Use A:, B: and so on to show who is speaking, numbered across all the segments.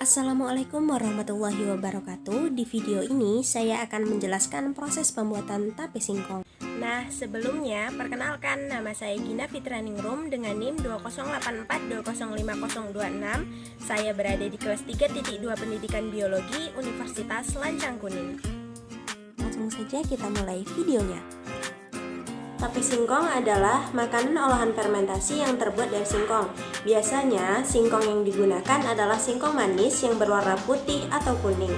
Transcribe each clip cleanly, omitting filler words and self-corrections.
A: Assalamualaikum warahmatullahi wabarakatuh. Di video ini saya akan menjelaskan proses pembuatan tape singkong. Nah, sebelumnya perkenalkan, nama saya Gina Fitraningrum dengan NIM 20842050026. Saya berada di kelas 3.2 Pendidikan Biologi Universitas Lancang Kuning. Langsung saja kita mulai videonya. Tape singkong adalah makanan olahan fermentasi yang terbuat dari singkong. Biasanya, singkong yang digunakan adalah singkong manis yang berwarna putih atau kuning.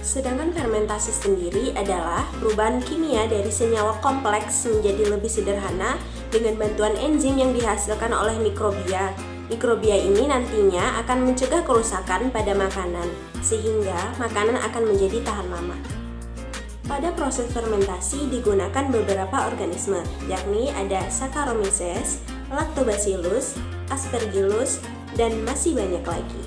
A: Sedangkan fermentasi sendiri adalah perubahan kimia dari senyawa kompleks menjadi lebih sederhana dengan bantuan enzim yang dihasilkan oleh mikrobia. Mikrobia ini nantinya akan mencegah kerusakan pada makanan, sehingga makanan akan menjadi tahan lama. Pada proses fermentasi digunakan beberapa organisme, yakni ada Saccharomyces, Lactobacillus, Aspergillus, dan masih banyak lagi.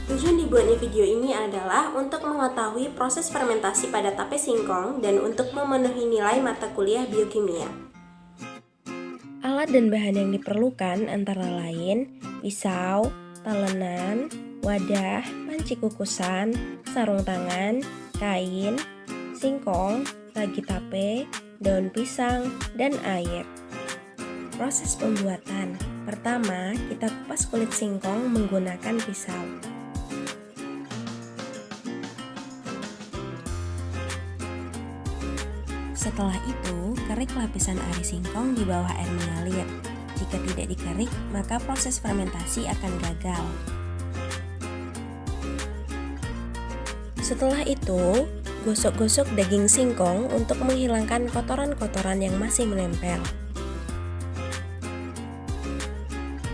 A: Tujuan dibuatnya video ini adalah untuk mengetahui proses fermentasi pada tape singkong dan untuk memenuhi nilai mata kuliah biokimia. Alat dan bahan yang diperlukan antara lain pisau, talenan, wadah, panci kukusan, sarung tangan, kain, singkong, ragi tape, daun pisang, dan air. Proses pembuatan. Pertama, kita kupas kulit singkong menggunakan pisau. Setelah itu, kerik lapisan ari singkong di bawah air mengalir. Jika tidak dikerik, maka proses fermentasi akan gagal. Setelah itu, gosok-gosok daging singkong untuk menghilangkan kotoran-kotoran yang masih menempel.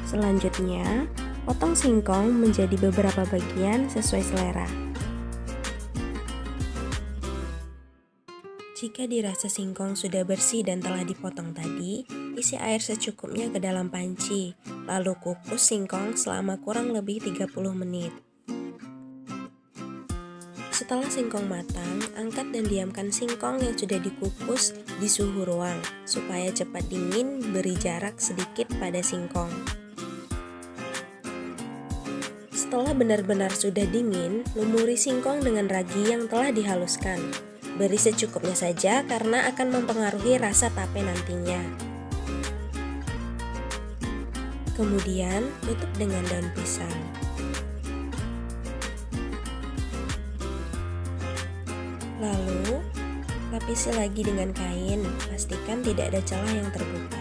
A: Selanjutnya, potong singkong menjadi beberapa bagian sesuai selera. Jika dirasa singkong sudah bersih dan telah dipotong tadi, isi air secukupnya ke dalam panci, lalu kukus singkong selama kurang lebih 30 menit. Setelah singkong matang, angkat dan diamkan singkong yang sudah dikukus di suhu ruang, supaya cepat dingin, beri jarak sedikit pada singkong. Setelah benar-benar sudah dingin, lumuri singkong dengan ragi yang telah dihaluskan. Beri secukupnya saja karena akan mempengaruhi rasa tape nantinya. Kemudian, tutup dengan daun pisang. Lalu, lapisi lagi dengan kain, pastikan tidak ada celah yang terbuka.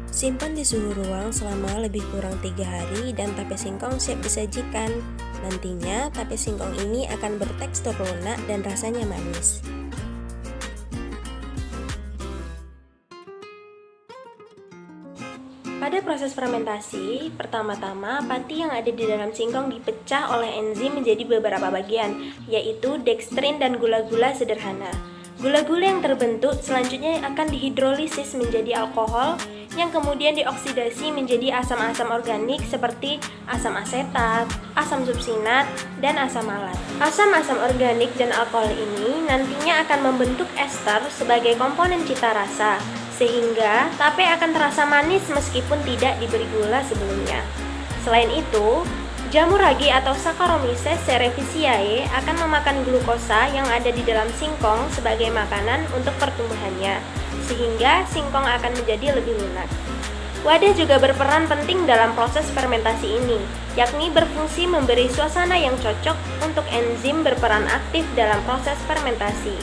A: Simpan di suhu ruang selama lebih kurang 3 hari dan tape singkong siap disajikan. Nantinya, tape singkong ini akan bertekstur lunak dan rasanya manis. Pada proses fermentasi, pertama-tama pati yang ada di dalam singkong dipecah oleh enzim menjadi beberapa bagian, yaitu dekstrin dan gula-gula sederhana. Gula-gula yang terbentuk selanjutnya akan dihidrolisis menjadi alkohol, yang kemudian dioksidasi menjadi asam-asam organik seperti asam asetat, asam suksinat, dan asam malat. Asam-asam organik dan alkohol ini nantinya akan membentuk ester sebagai komponen cita rasa, sehingga tape akan terasa manis meskipun tidak diberi gula sebelumnya. Selain itu, jamur ragi atau Saccharomyces cerevisiae akan memakan glukosa yang ada di dalam singkong sebagai makanan untuk pertumbuhannya, sehingga singkong akan menjadi lebih lunak. Wadah juga berperan penting dalam proses fermentasi ini, yakni berfungsi memberi suasana yang cocok untuk enzim berperan aktif dalam proses fermentasi.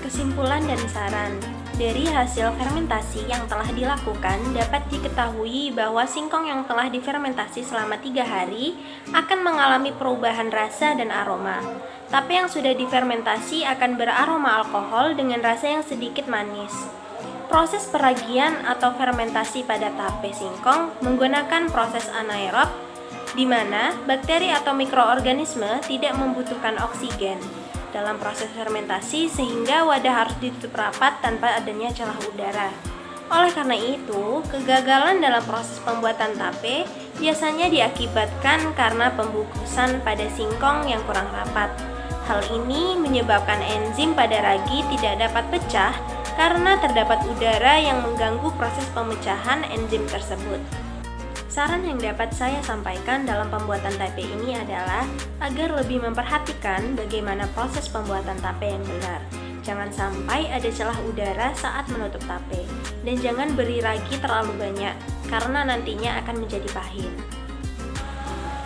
A: Kesimpulan dan saran. Dari hasil fermentasi yang telah dilakukan, dapat diketahui bahwa singkong yang telah difermentasi selama 3 hari akan mengalami perubahan rasa dan aroma. Tape yang sudah difermentasi akan beraroma alkohol dengan rasa yang sedikit manis. Proses peragian atau fermentasi pada tape singkong menggunakan proses anaerob, di mana bakteri atau mikroorganisme tidak membutuhkan oksigen dalam proses fermentasi, sehingga wadah harus ditutup rapat tanpa adanya celah udara. Oleh karena itu, kegagalan dalam proses pembuatan tape biasanya diakibatkan karena pembukusan pada singkong yang kurang rapat. Hal ini menyebabkan enzim pada ragi tidak dapat pecah karena terdapat udara yang mengganggu proses pemecahan enzim tersebut. Saran yang dapat saya sampaikan dalam pembuatan tape ini adalah agar lebih memperhatikan bagaimana proses pembuatan tape yang benar. Jangan sampai ada celah udara saat menutup tape, dan jangan beri ragi terlalu banyak, karena nantinya akan menjadi pahit.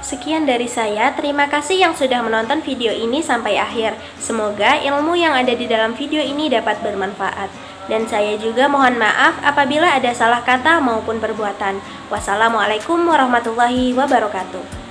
A: Sekian dari saya, terima kasih yang sudah menonton video ini sampai akhir. Semoga ilmu yang ada di dalam video ini dapat bermanfaat. Dan saya juga mohon maaf apabila ada salah kata maupun perbuatan. Wassalamualaikum warahmatullahi wabarakatuh.